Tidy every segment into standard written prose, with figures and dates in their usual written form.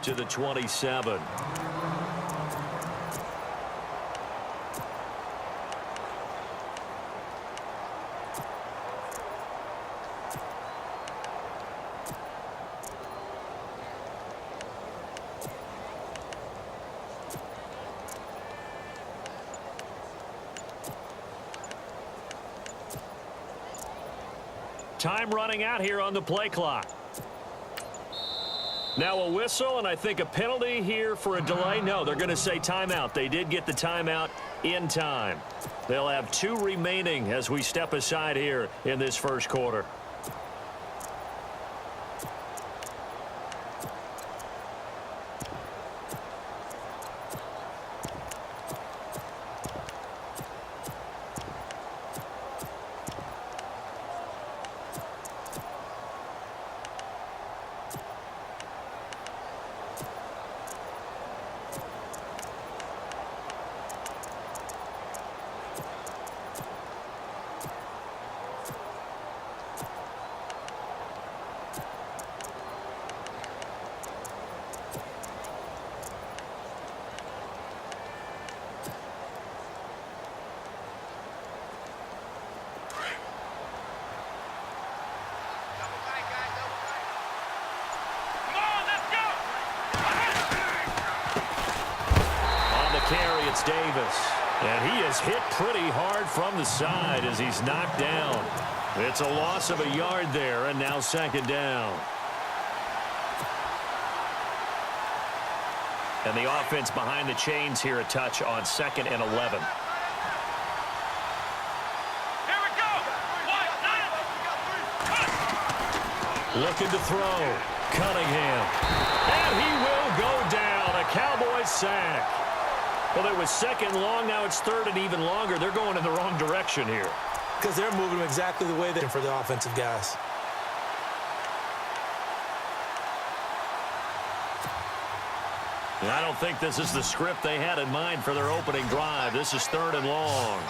to the 27. Time running out here on the play clock. Now a whistle, and I think a penalty here for a delay. No, they're going to say timeout. They did get the timeout in time. They'll have 2 remaining as we step aside here in this first quarter. Carry, it's Davis. And he is hit pretty hard from the side as he's knocked down. It's a loss of a yard there, and now second down. And the offense behind the chains here a touch on 2nd and 11. Here we go. Looking to throw. Cunningham. And he will go down. A Cowboys sack. Well, it was 2nd long. Now it's 3rd and even longer. They're going in the wrong direction here. Because they're moving them exactly the way they're for the offensive guys. And I don't think this is the script they had in mind for their opening drive. This is 3rd and long.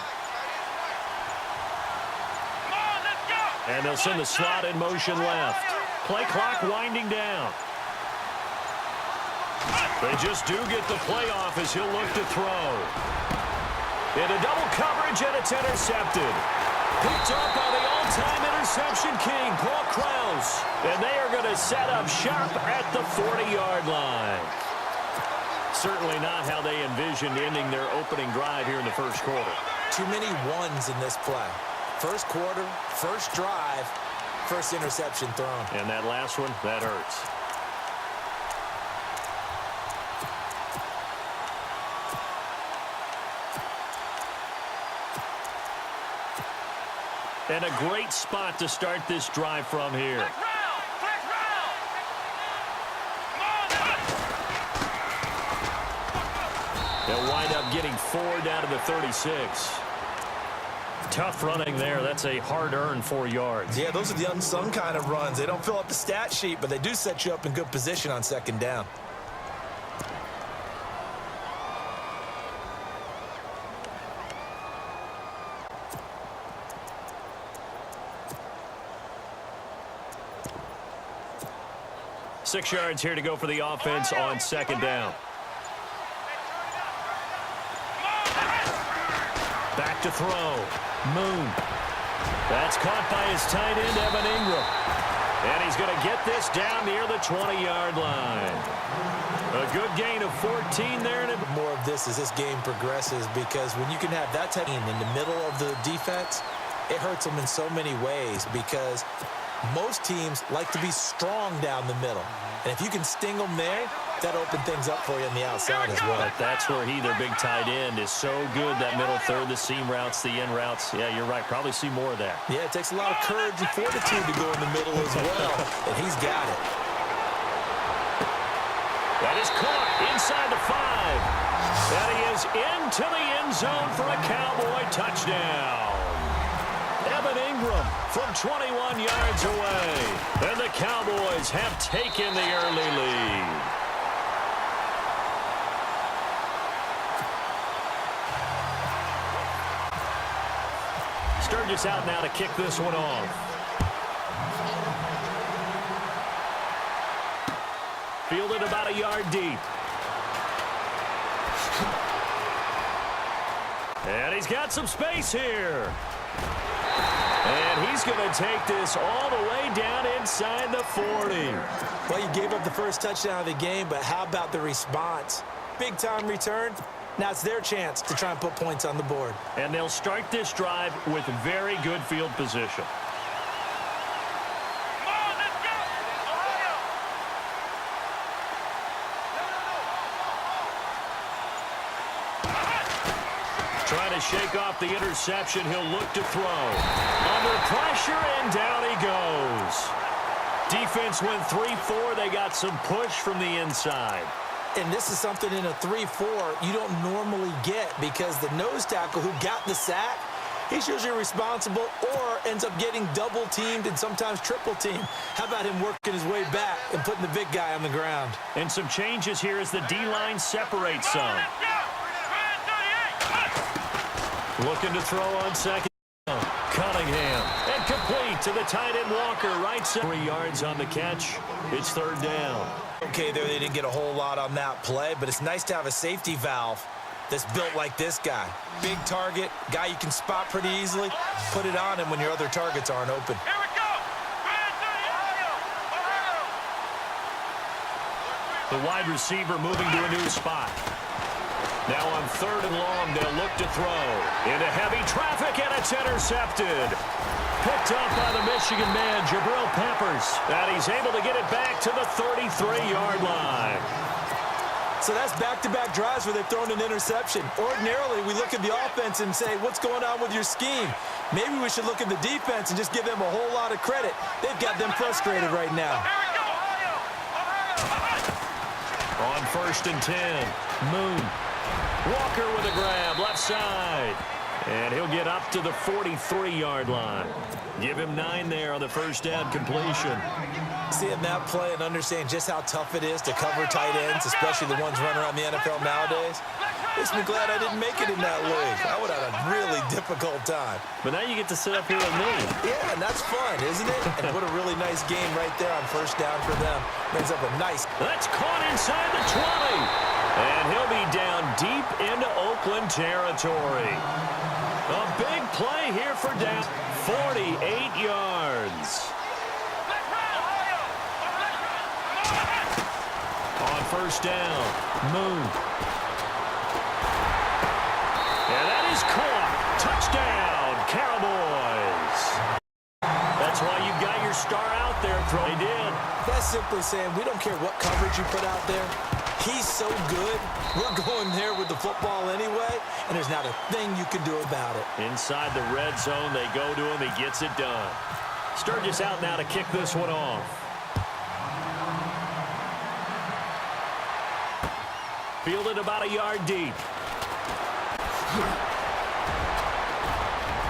Come on, let's go. And they'll send the slot in motion left. Play clock winding down. They just do get the playoff as he'll look to throw. Into double coverage, and it's intercepted. Picked up by the all-time interception king, Paul Krause. And they are going to set up shop at the 40-yard line. Certainly not how they envisioned ending their opening drive here in the first quarter. Too many ones in this play. First quarter, first drive, first interception thrown. And that last one, that hurts. And a great spot to start this drive from here. They'll wind up getting 4 down to the 36. Tough running there. That's a hard-earned 4 yards. Yeah, those are the unsung kind of runs. They don't fill up the stat sheet, but they do set you up in good position on 2nd down. Six yards here to go for the offense on 2nd down. Back to throw. Moon. That's caught by his tight end, Evan Ingram. And he's going to get this down near the 20-yard line. A good gain of 14 there. More of this as this game progresses, because when you can have that type in the middle of the defense, it hurts them in so many ways, because most teams like to be strong down the middle. And if you can sting them there, that opens things up for you on the outside as well. But that's where their big tight end, is so good. That middle third, the seam routes, the in routes. Yeah, you're right. Probably see more of that. Yeah, it takes a lot of courage and fortitude to go in the middle as well. And he's got it. That is caught inside the 5. And he is into the end zone for a Cowboy touchdown. Evan Ingram from 21 yards away. And the Cowboys have taken the early lead. Sturgis out now to kick this one off. Fielded about a yard deep. And he's got some space here. And he's going to take this all the way down inside the 40. Well, you gave up the first touchdown of the game, but how about the response? Big-time return. Now it's their chance to try and put points on the board. And they'll start this drive with very good field position. Trying to shake off the interception. He'll look to throw. Under pressure, and down he goes. Defense went 3-4. They got some push from the inside. And this is something in a 3-4 you don't normally get because the nose tackle who got the sack, he's usually responsible or ends up getting double-teamed and sometimes triple-teamed. How about him working his way back and putting the big guy on the ground? And some changes here as the D-line separates some. Looking to throw on second. Cunningham. And complete to the tight end Walker. Right side. 3 yards on the catch. It's third down. Okay, there they didn't get a whole lot on that play, but it's nice to have a safety valve that's built like this guy. Big target, guy you can spot pretty easily. Put it on him when your other targets aren't open. Here we go. The wide receiver moving to a new spot. Now on third and long, they'll look to throw. Into heavy traffic, and it's intercepted. Picked up by the Michigan man, Jabril Peppers. And he's able to get it back to the 33-yard line. So that's back-to-back drives where they've thrown an interception. Ordinarily, we look at the offense and say, what's going on with your scheme? Maybe we should look at the defense and just give them a whole lot of credit. They've got them frustrated right now. On first and 10, Moon. Walker with a grab, left side. And he'll get up to the 43-yard line. Give him 9 there on the first down completion. Seeing that play and understanding just how tough it is to cover tight ends, especially the ones running around the NFL nowadays, makes me glad I didn't make it in that league. I would have had a really difficult time. But now you get to sit up here with me. Yeah, and that's fun, isn't it? And what a really nice game right there on first down for them. Brings up a nice... That's caught inside the 20. And he'll be down deep into Oakland territory. A big play here for down. 48 yards. On first down, Moon. And that is caught. Touchdown, Cowboys. That's why you've got your star out there. They did. That's simply saying we don't care what coverage you put out there. He's so good. We're going there with the football anyway, and there's not a thing you can do about it. Inside the red zone, they go to him. He gets it done. Sturgis out now to kick this one off. Fielded about a yard deep.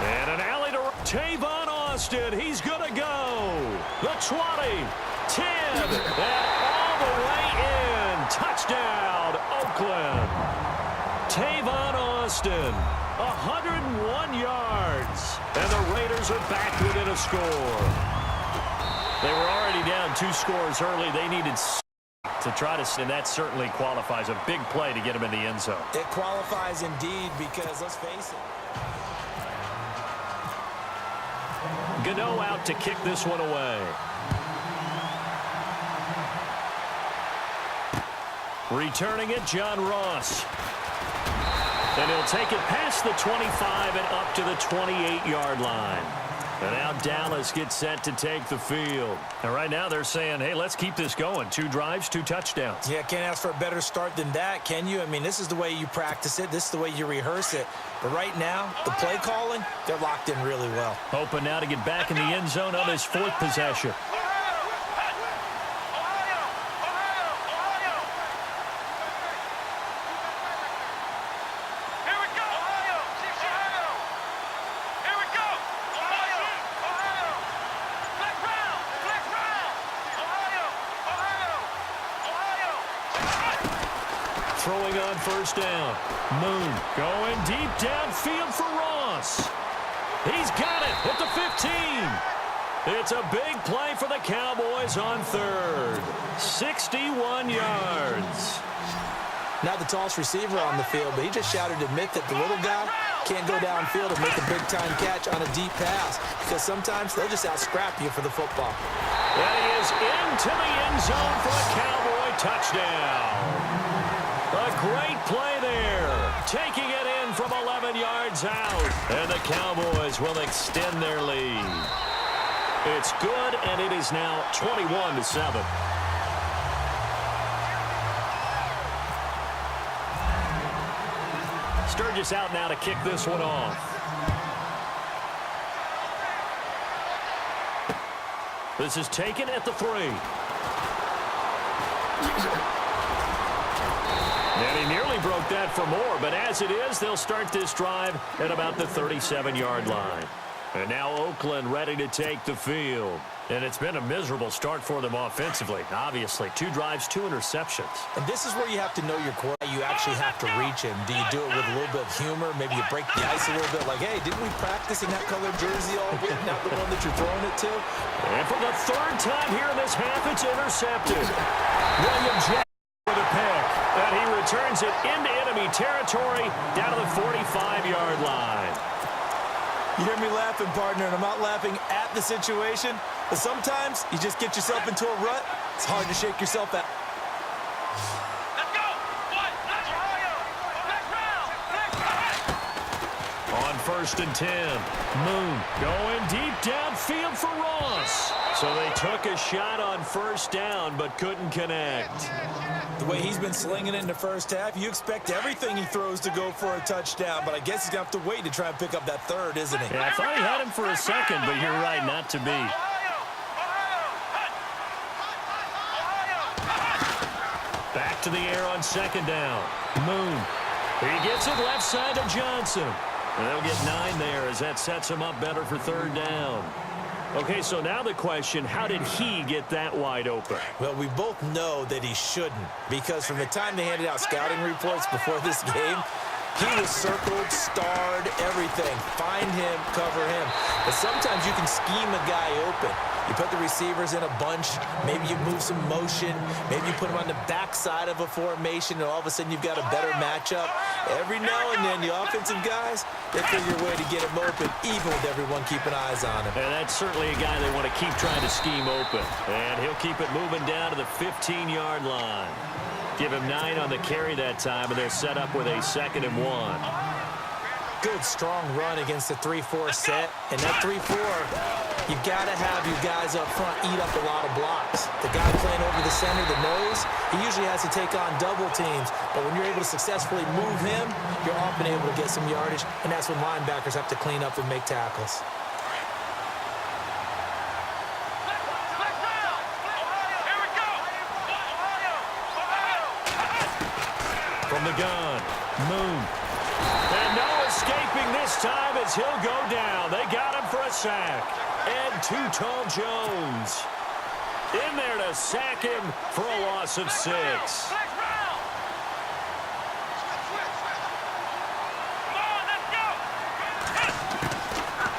And an alley to Tavon Austin. He's going to go. The 20, 10, and all the way in. Touchdown, Oakland. Tavon Austin, 101 yards. And the Raiders are back within a score. They were already down 2 scores early. They needed to try to, and that certainly qualifies a big play to get him in the end zone. It qualifies indeed because, let's face it. Gano out to kick this one away. Returning it, John Ross. And he'll take it past the 25 and up to the 28-yard line. And now Dallas gets set to take the field. And right now they're saying, hey, let's keep this going. 2 drives, 2 touchdowns. Yeah, can't ask for a better start than that, can you? I mean, this is the way you practice it. This is the way you rehearse it. But right now, the play calling, they're locked in really well. Hoping now to get back in the end zone on his 4th possession. Throwing on first down. Moon going deep downfield for Ross. He's got it at the 15. It's a big play for the Cowboys on third. 61 yards. Now the tallest receiver on the field, but he just shouted to admit that the little guy can't go downfield and make a big-time catch on a deep pass because sometimes they'll just out-scrap you for the football. And he is into the end zone for a Cowboy touchdown. A great play there, taking it in from 11 yards out. And the Cowboys will extend their lead. It's good, and it is now 21-7. Sturgis out now to kick this one off. This is taken at the 3. And he nearly broke that for more, but as it is, they'll start this drive at about the 37-yard line. And now Oakland ready to take the field. And it's been a miserable start for them offensively. Obviously, 2 drives, 2 interceptions. And this is where you have to know your quarterback. You actually have to reach him. Do you do it with a little bit of humor? Maybe you break the ice a little bit. Like, hey, didn't we practice in that colored jersey all week? Not the one that you're throwing it to? And for the 3rd time here in this half, it's intercepted. William Jackson with a pick. And he returns it into enemy territory down to the 45-yard line. You hear me laughing, partner, and I'm not laughing at the situation, but sometimes you just get yourself into a rut. It's hard to shake yourself out. Let's go. What? Next round. On 1st and 10, Moon going deep downfield for Ross. So they took a shot on 1st down but couldn't connect. The way he's been slinging it in the first half, you expect everything he throws to go for a touchdown, but I guess he's going to have to wait to try and pick up that 3rd, isn't he? Yeah, I thought he had him for a second, but you're right, not to be. Back to the air on 2nd down. Moon. He gets it left side to Johnson. And they'll get 9 there as that sets him up better for 3rd down. Okay, so now the question, how did he get that wide open? Well, we both know that he shouldn't, because from the time they handed out scouting reports before this game, he was circled, starred, everything. Find him, cover him. But sometimes you can scheme a guy open. You put the receivers in a bunch. Maybe you move some motion. Maybe you put them on the backside of a formation, and all of a sudden you've got a better matchup. Every now and then, the offensive guys, they figure a way to get him open, even with everyone keeping eyes on him. And that's certainly a guy they want to keep trying to scheme open. And he'll keep it moving down to the 15-yard line. Give him 9 on the carry that time, and they're set up with a 2nd and 1. Good, strong run against the 3-4 set. And that 3-4, you got to have your guys up front eat up a lot of blocks. The guy playing over the center, the nose, he usually has to take on double teams. But when you're able to successfully move him, you're often able to get some yardage, and that's when linebackers have to clean up and make tackles. From the gun, Moon. And no escaping this time as he'll go down. They got him for a sack. And Too Tall Jones in there to sack him for a loss of 6.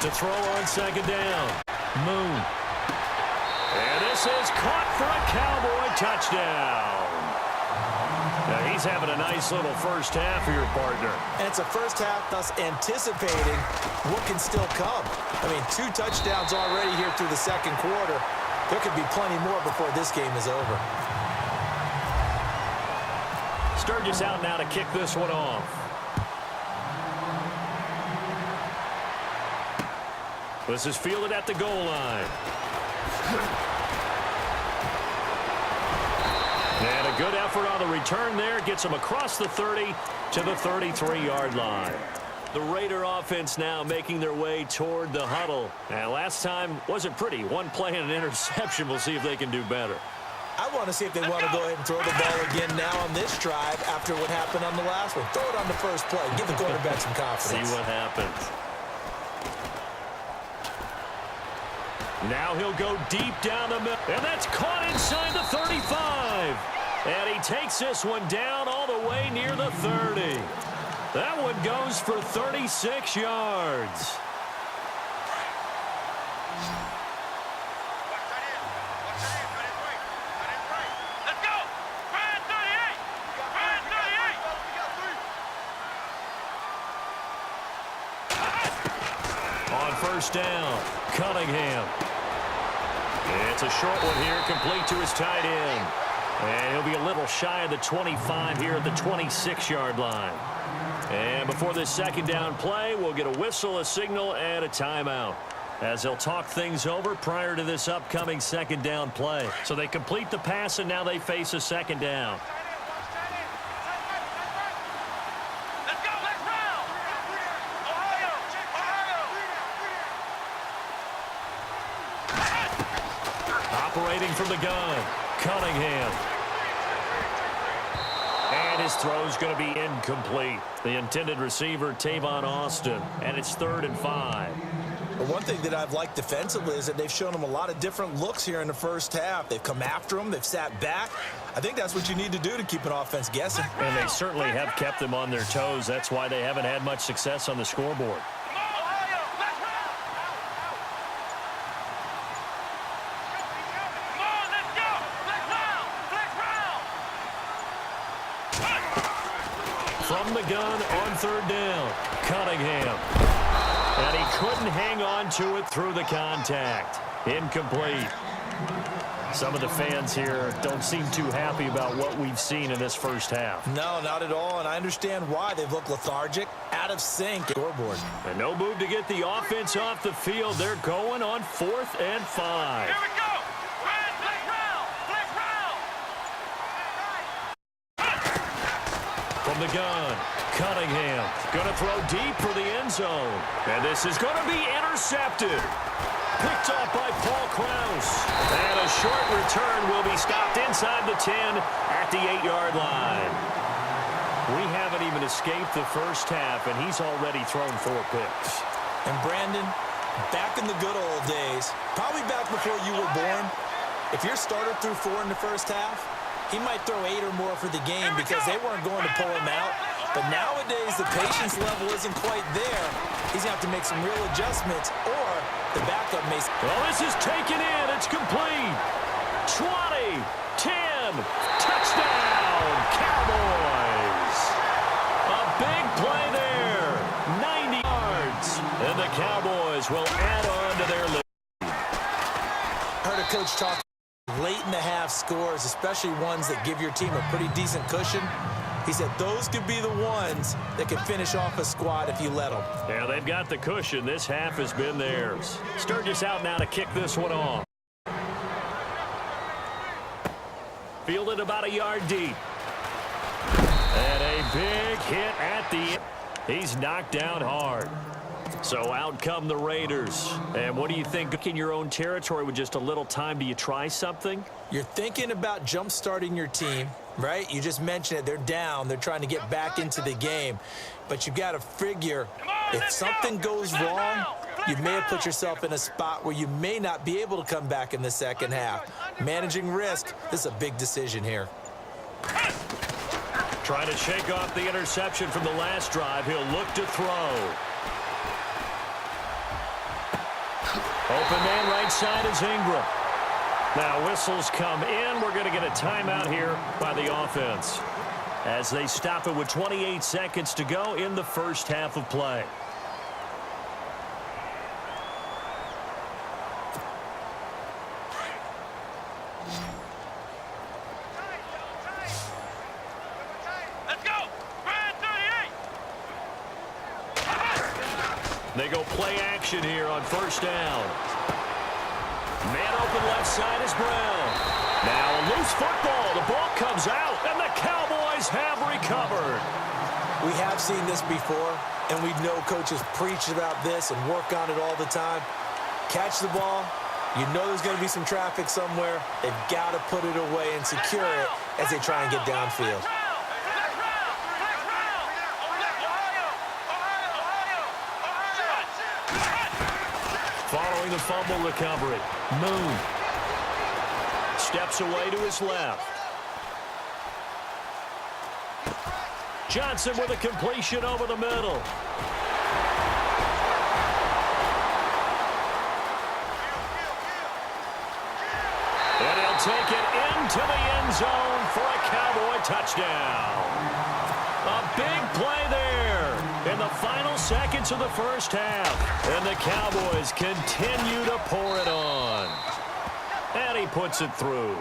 To throw on 2nd down, Moon. And this is caught for a Cowboy touchdown. Now he's having a nice little first half for your partner. And it's a first half, thus anticipating what can still come. I mean, 2 touchdowns already here through the 2nd quarter. There could be plenty more before this game is over. Sturgis out now to kick this one off. This is fielded at the goal line. And a good effort on the return there. Gets him across the 30 to the 33-yard line. The Raider offense now making their way toward the huddle. And last time wasn't pretty. 1 play and an interception. We'll see if they can do better. I want to see if they want to go ahead and throw the ball again now on this drive after what happened on the last one. Throw it on the first play. Give the quarterback some confidence. See what happens. Now he'll go deep down the middle. And that's caught inside the 35. And he takes this one down all the way near the 30. That one goes for 36 yards. first down. Cunningham. It's a short one here, complete to his tight end. And he'll be a little shy of the 25 here at the 26-yard line. And before this second down play, we'll get a whistle, a signal, and a timeout, as they'll talk things over prior to this upcoming second down play. So they complete the pass, and now they face a second down. Let's go. Let's round. Ohio. Operating from the gun, Cunningham. And his throw's going to be incomplete. The intended receiver, Tavon Austin, and it's 3rd and 5. But one thing that I've liked defensively is that they've shown him a lot of different looks here in the first half. They've come after him. They've sat back. I think that's what you need to do to keep an offense guessing. And they certainly have kept them on their toes. That's why they haven't had much success on the scoreboard. From the gun on 3rd down, Cunningham. And he couldn't hang on to it through the contact. Incomplete. Some of the fans here don't seem too happy about what we've seen in this first half. No, not at all, and I understand why. They've looked lethargic, out of sync. Scoreboard. And no move to get the offense off the field. They're going on 4th and 5. Here we go. From the gun, Cunningham going to throw deep for the end zone. And this is going to be intercepted. Picked off by Paul Krause. And a short return will be stopped inside the 10 at the 8-yard line. We haven't even escaped the first half, and he's already thrown 4 picks. And Brandon, back in the good old days, probably back before you were born, if your starter threw 4 in the first half, he might throw 8 or more for the game because they weren't going to pull him out. But nowadays, the patience level isn't quite there. He's going to have to make some real adjustments, or the backup may... Well, this is taken in. It's complete. 20, 10, touchdown, Cowboys. A big play there. 90 yards. And the Cowboys will add on to their lead. Heard a coach talk late in the half scores, especially ones that give your team a pretty decent cushion. He said those could be the ones that can finish off a squad if you let them. Yeah, they've got the cushion. This half has been theirs. Sturgis out now to kick this one off. Fielded about a yard deep. And a big hit at the end. He's knocked down hard. So out come the Raiders. And what do you think? In your own territory with just a little time, do you try something? You're thinking about jump-starting your team, right? You just mentioned it. They're down. They're trying to get back into the game. But you've got to figure if something goes wrong, you may have put yourself in a spot where you may not be able to come back in the second half. Managing risk, this is a big decision here. Trying to shake off the interception from the last drive. He'll look to throw. Open man right side is Ingram. Now whistles come in. We're going to get a timeout here by the offense as they stop it with 28 seconds to go in the first half of play. Let's go. Brand 38. They go play action here on first down. Man open left side is Brown. Now a loose football. The ball comes out, and the Cowboys have recovered. We have seen this before, and we know coaches preach about this and work on it all the time. Catch the ball. You know there's going to be some traffic somewhere. They've got to put it away and secure it as they try and get downfield. Following the fumble recovery, Moon steps away to his left. Johnson with a completion over the middle. And he'll take it into the end zone for a Cowboy touchdown. A big play there. In the final seconds of the first half, and the Cowboys continue to pour it on. And he puts it through.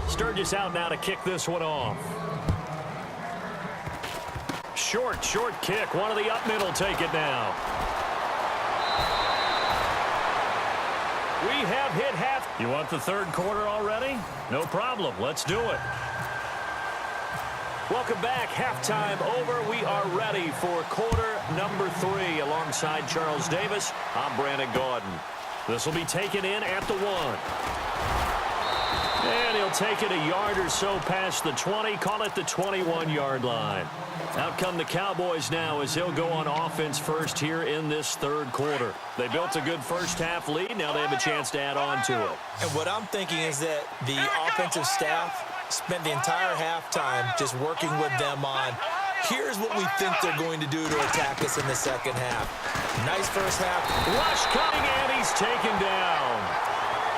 Sturgis out now to kick this one off. Short kick. One of the up middle take it now. We have hit half. You want the third quarter already? No problem. Let's do it. Welcome back. Halftime over. We are ready for quarter number 3. Alongside Charles Davis, I'm Brandon Gaudin. This will be taken in at the 1. And he'll take it a yard or so past the 20. Call it the 21-yard line. Out come the Cowboys now as he'll go on offense first here in this third quarter. They built a good first half lead. Now they have a chance to add on to it. And what I'm thinking is that the offensive staff spent the entire halftime just working with them on, here's what we think they're going to do to attack us in the second half. Nice first half. Rush coming, and he's taken down.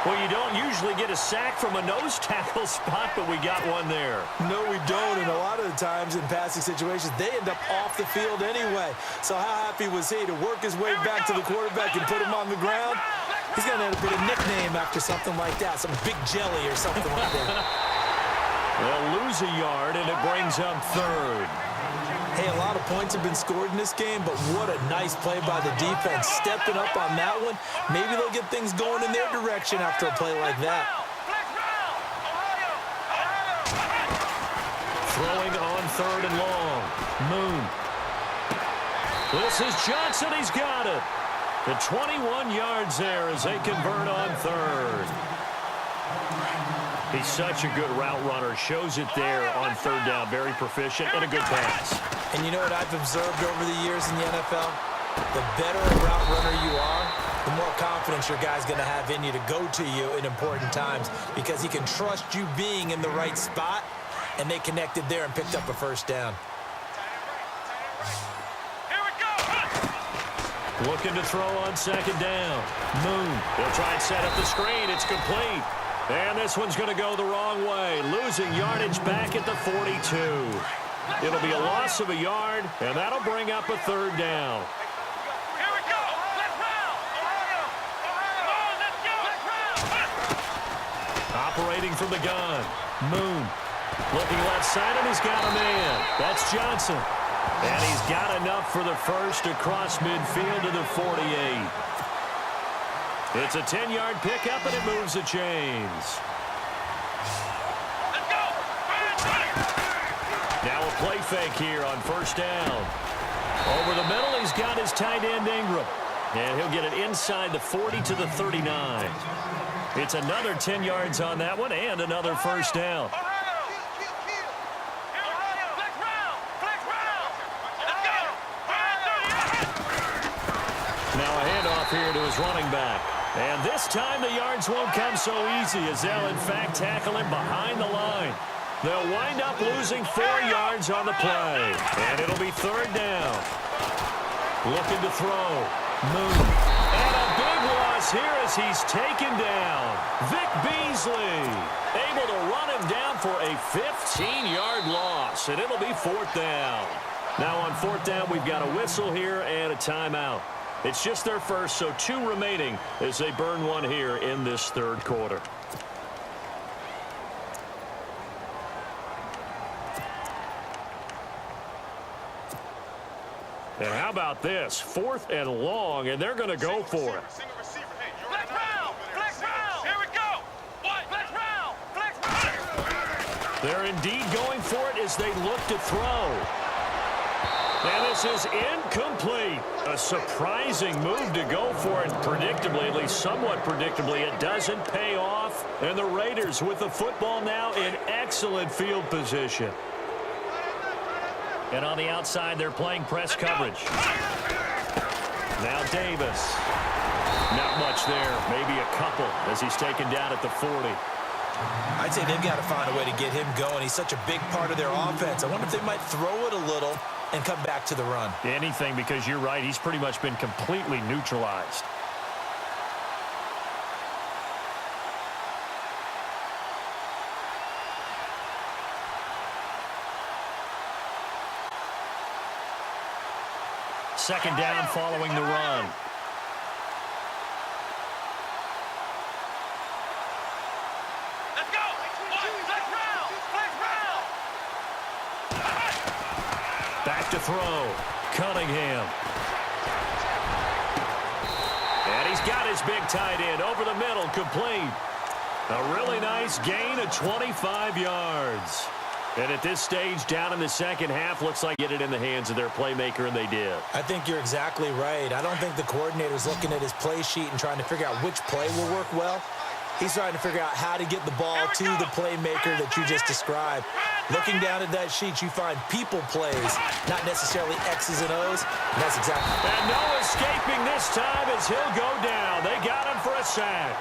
Well, you don't usually get a sack from a nose tackle spot, but we got one there. No, we don't, and a lot of the times in passing situations, they end up off the field anyway. So how happy was he to work his way back to the quarterback and put him on the ground? He's going to end up with a nickname after something like that, some Big Jelly or something like that. They'll lose a yard, and it brings up third. Hey, a lot of points have been scored in this game, but what a nice play by the defense. Stepping up on that one, maybe they'll get things going in their direction after a play like that. Throwing on third and long. Moon. This is Johnson. He's got it. The 21 yards there as they convert on third. He's such a good route runner. Shows it there on third down. Very proficient and a good pass. And you know what I've observed over the years in the NFL? The better a route runner you are, the more confidence your guy's going to have in you to go to you in important times because he can trust you being in the right spot, and they connected there and picked up a first down. Looking to throw on second down. Moon. They'll try and set up the screen. It's complete. And this one's going to go the wrong way. Losing yardage back at the 42. It'll be a loss of a yard, and that'll bring up a third down. Here we go. Let's round. Operating from the gun. Moon. Looking left side, and he's got a man. That's Johnson. And he's got enough for the first across midfield to the 48. It's a 10-yard pickup, and it moves the chains. Let's go. Now a play fake here on first down. Over the middle, he's got his tight end Ingram. And he'll get it inside the 40 to the 39. It's another 10 yards on that one and another first down. Now a handoff here to his running back. And this time the yards won't come so easy as they'll, in fact, tackle him behind the line. They'll wind up losing 4 yards on the play. And it'll be third down. Looking to throw. Moon. And a big loss here as he's taken down. Vic Beasley able to run him down for a 15-yard loss. And it'll be fourth down. Now on fourth down, we've got a whistle here and a timeout. It's just their first, so 2 remaining as they burn one here in this third quarter. And how about this? 4th and long, and they're going to go for it. Flex round. Flex round. Here we go. What? Flex round. Flex round. They're indeed going for it as they look to throw. And this is incomplete. A surprising move to go for it. Predictably, at least somewhat predictably, it doesn't pay off. And the Raiders with the football now in excellent field position. And on the outside, they're playing press coverage. Now Davis. Not much there. Maybe a couple as he's taken down at the 40. I'd say they've got to find a way to get him going. He's such a big part of their offense. I wonder if they might throw it a little and come back to the run. Anything, because you're right. He's pretty much been completely neutralized. second down following the run. Let's go. Flex round. Flex round. Back to throw. Cunningham. And he's got his big tight end over the middle, complete. A really nice gain of 25 yards. And at this stage, down in the second half, looks like get it in the hands of their playmaker, and they did. I think you're exactly right. I don't think the coordinator's looking at his play sheet and trying to figure out which play will work well. He's trying to figure out how to get the ball to the playmaker that you just described. Looking down at that sheet, you find people plays, not necessarily X's and O's. And that's exactly. And no escaping this time as he'll go down. They got him for a sack.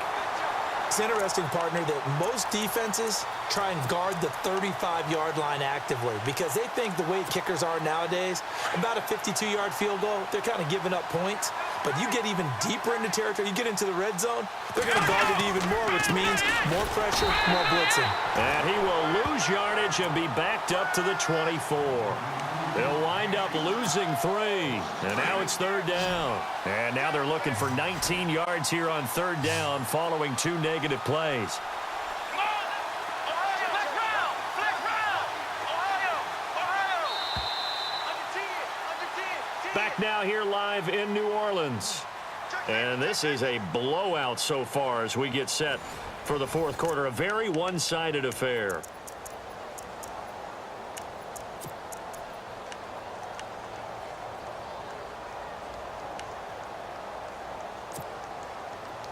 It's interesting, partner, that most defenses try and guard the 35-yard line actively because they think the way kickers are nowadays, about a 52-yard field goal, they're kind of giving up points. But you get even deeper into territory, you get into the red zone, they're going to guard it even more, which means more pressure, more blitzing. And he will lose yardage and be backed up to the 24. They'll wind up losing 3. And now it's third down. And now they're looking for 19 yards here on third down following 2 negative plays. Come on. Ohio. Flex round. Flex round. Ohio. Under 10. Under 10. Back now here live in New Orleans. And this is a blowout so far as we get set for the fourth quarter. A very one-sided affair.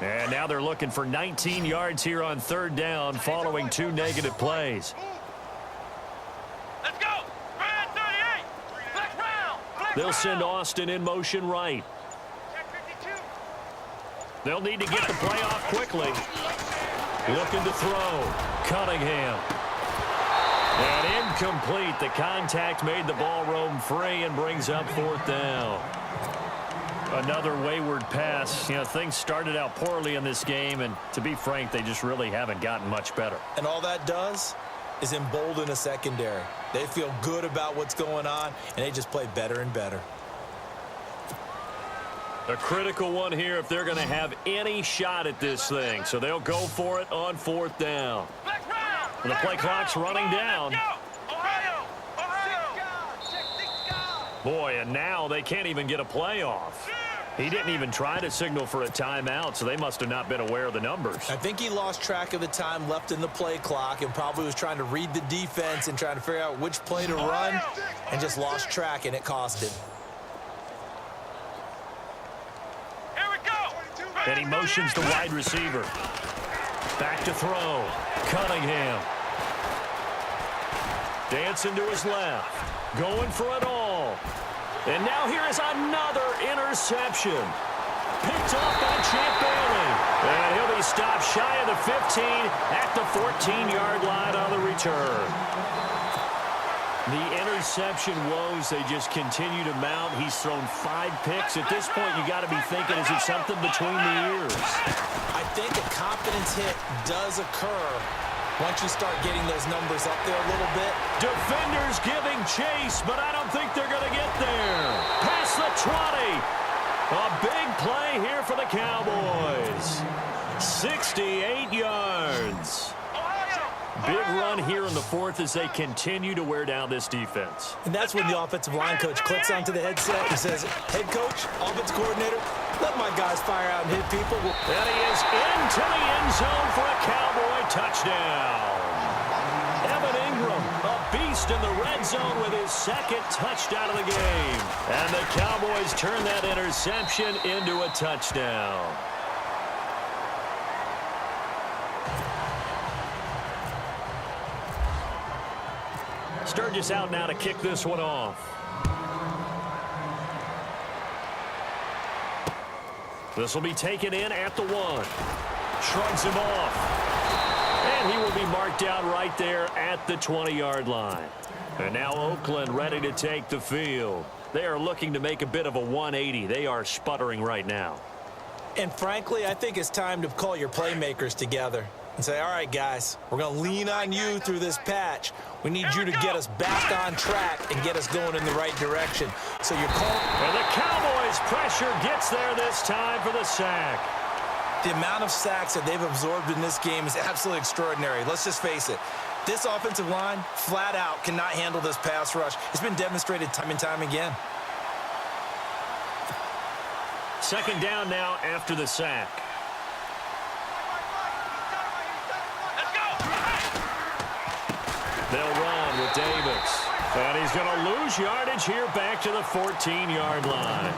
And now they're looking for 19 yards here on third down following 2 negative plays. Let's go. Red 38. Flex round. Flex They'll send round. Austin in motion right. Check 52. They'll need to get the play off quickly. Looking to throw. Cunningham. And incomplete. The contact made the ball roam free and brings up fourth down. Another wayward pass. You know, things started out poorly in this game, and to be frank, they just really haven't gotten much better. And all that does is embolden a secondary. They feel good about what's going on, and they just play better and better. A critical one here if they're going to have any shot at this thing. So they'll go for it on fourth down. Flex round. And the play clock's running down. Let's go. Ohio. Ohio. Boy, and now they can't even get a play off. He didn't even try to signal for a timeout, so they must have not been aware of the numbers. I think he lost track of the time left in the play clock and probably was trying to read the defense and trying to figure out which play to run and just lost track, and it cost him. Here we go. And he motions the wide receiver. Back to throw. Cunningham. Dancing to his left. Going for it all. And now here is another interception. Picked off by Champ Bailey. And he'll be stopped shy of the 15 at the 14-yard line on the return. The interception woes, they just continue to mount. He's thrown 5 picks. At this point, you got to be thinking, is it something between the ears? I think a confidence hit does occur once you start getting those numbers up there a little bit. Defenders giving chase, but I don't think they're going to get there. Past the 20. A big play here for the Cowboys. 68 yards. Big run here in the fourth as they continue to wear down this defense. And that's when the offensive line coach clicks onto the headset and says, head coach, offensive coordinator, let my guys fire out and hit people. And he is into the end zone for a Cowboy touchdown. Evan Ingram, a beast in the red zone with his second touchdown of the game. And the Cowboys turn that interception into a touchdown. Sturgis out now to kick this one off. This will be taken in at the 1. Shrugs him off. And he will be marked down right there at the 20-yard line. And now Oakland ready to take the field. They are looking to make a bit of a 180. They are sputtering right now. And frankly, I think it's time to call your playmakers together. and say, all right, guys, we're going to lean on you through this patch. We need you to get us back on track and get us going in the right direction. So you're calling. And the Cowboys' pressure gets there this time for the sack. The amount of sacks that they've absorbed in this game is absolutely extraordinary. Let's just face it. This offensive line, flat out, cannot handle this pass rush. It's been demonstrated time and time again. Second down now after the sack. Let's go. They'll run with Davis. And he's going to lose yardage here back to the 14-yard line.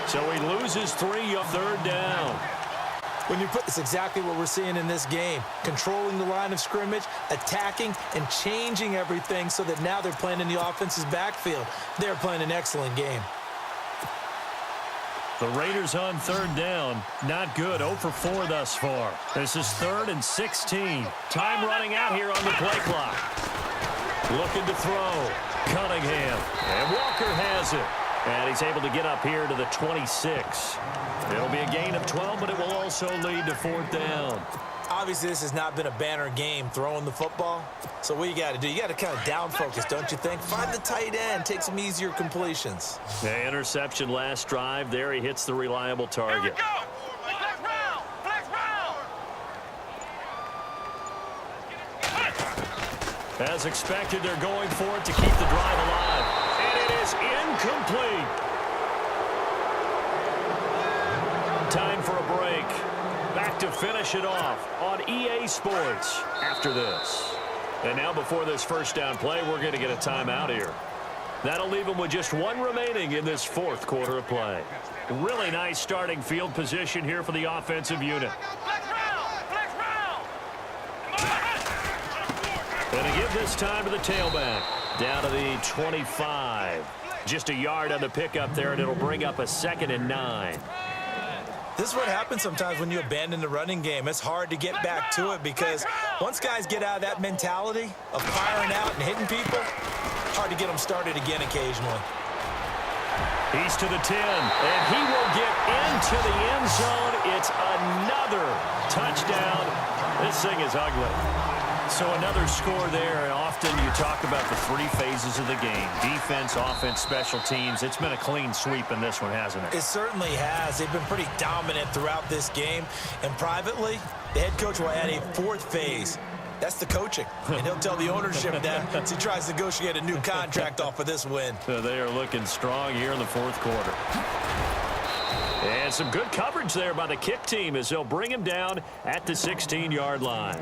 So he loses 3 on third down. When you put this, exactly what we're seeing in this game. Controlling the line of scrimmage, attacking, and changing everything so that now they're playing in the offense's backfield. They're playing an excellent game. The Raiders on third down. Not good. 0 for 4 thus far. This is 3rd and 16. Time running out here on the play clock. Looking to throw. Cunningham. And Walker has it. And he's able to get up here to the 26. It'll be a gain of 12, but it will also lead to 4th down. Obviously, this has not been a banner game throwing the football. So what you got to do, you got to kind of down focus, don't you think? Find the tight end, take some easier completions. The interception last drive. There he hits the reliable Here we target. go. Flex round. Flex round. As expected, they're going for it to keep the drive alive. And it is incomplete. Time for a break. Back to finish it off on EA Sports after this. And now before this first down play, we're going to get a timeout here. That'll leave them with just 1 remaining in this 4th quarter of play. Really nice starting field position here for the offensive unit. Flex round. Flex round. And to give this time to the tailback. Down to the 25. Just a yard on the pickup there, and it'll bring up a 2nd and 9. This is what happens sometimes when you abandon the running game. It's hard to get back to it because once guys get out of that mentality of firing out and hitting people, hard to get them started again occasionally. He's to the 10, and he will get into the end zone. It's another touchdown. This thing is ugly. So another score there, and often you talk about the 3 phases of the game. Defense, offense, special teams. It's been a clean sweep in this one, hasn't it? It certainly has. They've been pretty dominant throughout this game. And privately, the head coach will add a 4th phase. That's the coaching. And he'll tell the ownership that as he tries to negotiate a new contract off of this win. So they are looking strong here in the 4th quarter. And some good coverage there by the kick team as they'll bring him down at the 16-yard line.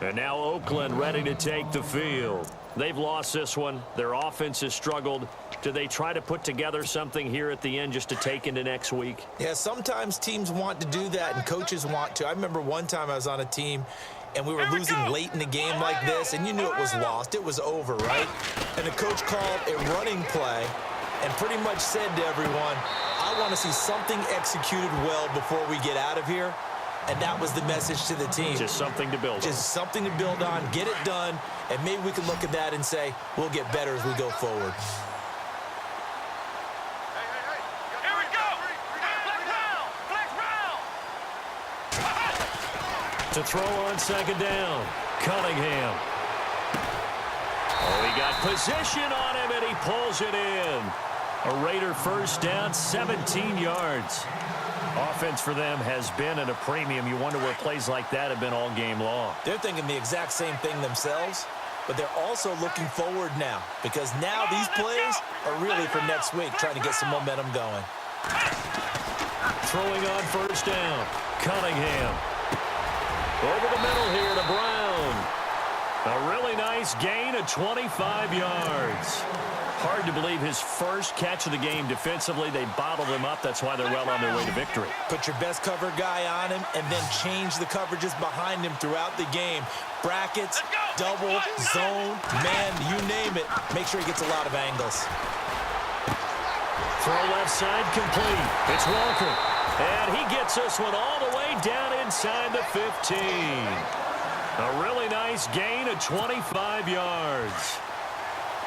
And now Oakland ready to take the field. They've lost this one. Their offense has struggled. Do they try to put together something here at the end just to take into next week? Yeah, sometimes teams want to do that and coaches want to. I remember one time I was on a team and we were losing late in the game like this, and you knew it was lost. It was over, right? And the coach called a running play and pretty much said to everyone, I want to see something executed well before we get out of here. And that was the message to the team. Just something to build on. Just something to build on, get it done, and maybe we can look at that and say, we'll get better as we go forward. Here we go. Flex round. Flex round. To throw on 2nd down, Cunningham. Oh, he got position on him, and he pulls it in. A Raider first down, 17 yards. Offense for them has been at a premium. You wonder where plays like that have been all game long. They're thinking the exact same thing themselves, but they're also looking forward now because now these plays are really for next week, trying to get some momentum going. Throwing on first down, Cunningham. Over the middle here to Brown. A really nice gain of 25 yards. Hard to believe his first catch of the game defensively. They bottled him up. That's why they're well on their way to victory. Put your best cover guy on him and then change the coverages behind him throughout the game. Brackets, double, zone, man, you name it. Make sure he gets a lot of angles. Throw left side complete. It's Walker. And he gets this one all the way down inside the 15. A really nice gain of 25 yards.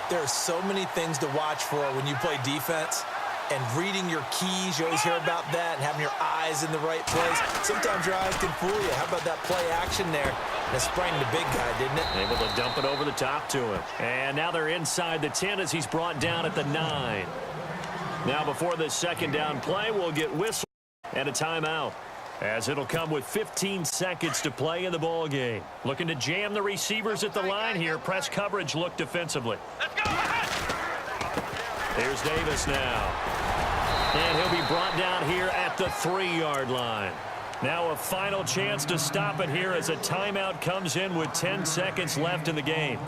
There are so many things to watch for when you play defense. And reading your keys, you always hear about that, and having your eyes in the right place. Sometimes your eyes can fool you. How about that play action there? And it sprang the big guy, didn't it? Able to dump it over the top to him. And now they're inside the 10 as he's brought down at the 9. Now before this second down play, we'll get whistle and a timeout, as it'll come with 15 seconds to play in the ball game. Looking to jam the receivers at the line here. Press coverage look defensively. Let's go. Here's Davis now. And he'll be brought down here at the 3-yard line. Now a final chance to stop it here as a timeout comes in with 10 seconds left in the game. Hey,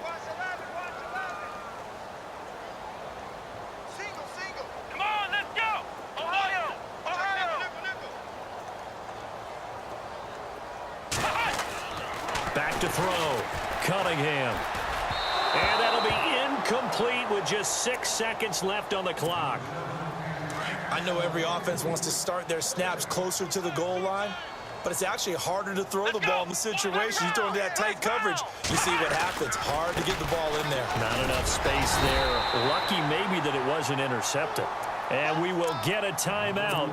watch 11, watch 11. Single. Come on, let's go. Ohio. Back to throw. Cunningham. And that'll be incomplete with just 6 seconds left on the clock. I know every offense wants to start their snaps closer to the goal line, but it's actually harder to throw the ball in the situation. You throw into that tight coverage, you see what happens. Hard to get the ball in there. Not enough space there. Lucky maybe that it wasn't intercepted. And we will get a timeout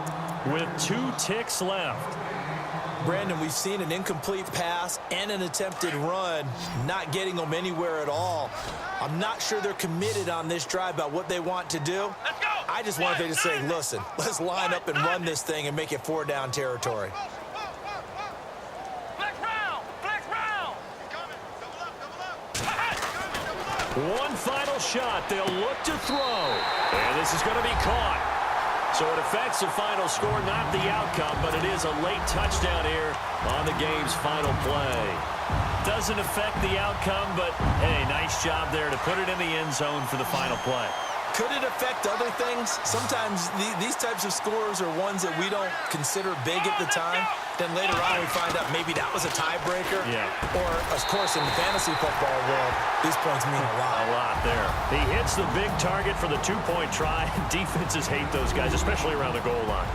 with 2 ticks left. Brandon, we've seen an incomplete pass and an attempted run, not getting them anywhere at all. I'm not sure they're committed on this drive about what they want to do. Let's go. I just want them to say, listen, let's line up and run this thing and make it 4-down territory. Flex round. One final shot. They'll look to throw. And this is going to be caught. So it affects the final score, not the outcome, but it is a late touchdown here on the game's final play. Doesn't affect the outcome, but, hey, nice job there to put it in the end zone for the final play. Could it affect other things? Sometimes these types of scores are ones that we don't consider big at the time. Then later on we find out maybe that was a tiebreaker. Yeah. Or, of course, in the fantasy football world, these points mean a lot. A lot there. He hits the big target for the 2-point try. Defenses hate those guys, especially around the goal line.